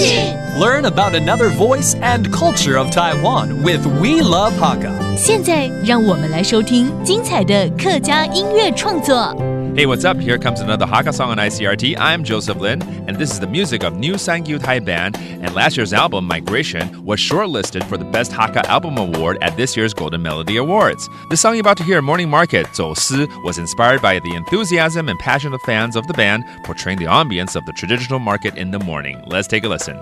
景 Learn about another voice and culture of Taiwan with We Love Hakka. 现在让我们来收听精彩的客家音乐创作。Hey, what's up? Here comes another Hakka song on ICRT. I'm Joseph Lin, and this is the music of New Sangyu Thai Band. And last year's album, Migration, was shortlisted for the Best Hakka Album Award at this year's Golden Melody Awards. The song you're about to hear, Morning Market, 走私, was inspired by the enthusiasm and passion of fans of the band, portraying the ambience of the traditional market in the morning. Let's take a listen.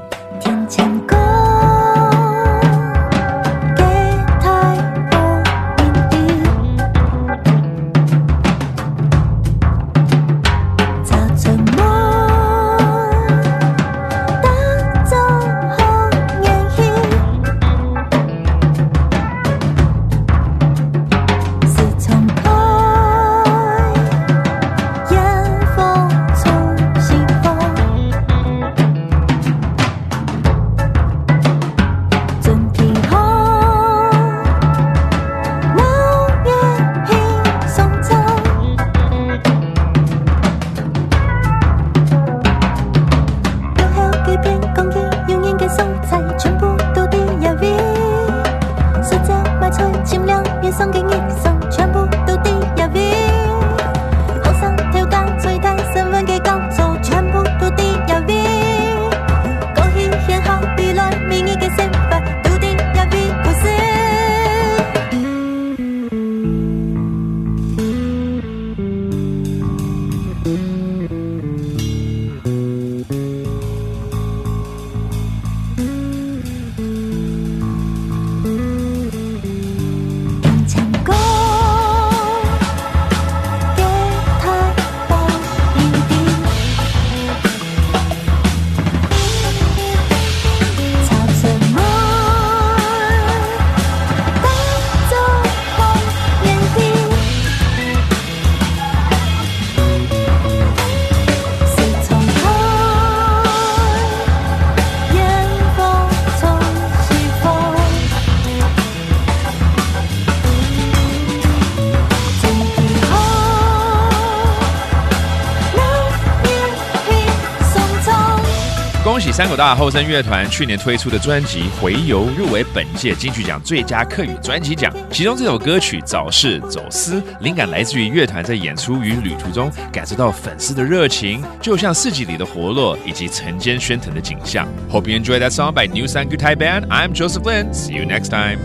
恭喜三口大后生乐团去年推出的专辑《回游》入围本届金曲奖最佳客语专辑奖，其中这首歌曲《早市走私》灵感来自于乐团在演出与旅途中感受到粉丝的热情，就像市集里的活络以及晨间喧腾的景象。Hope you enjoy that song by New Sangyu Thai Band. I'm Joseph Lin. See you next time.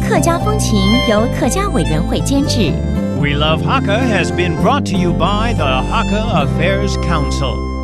客家风情由客家委员会监制。We Love Hakka has been brought to you by the Hakka Affairs Council.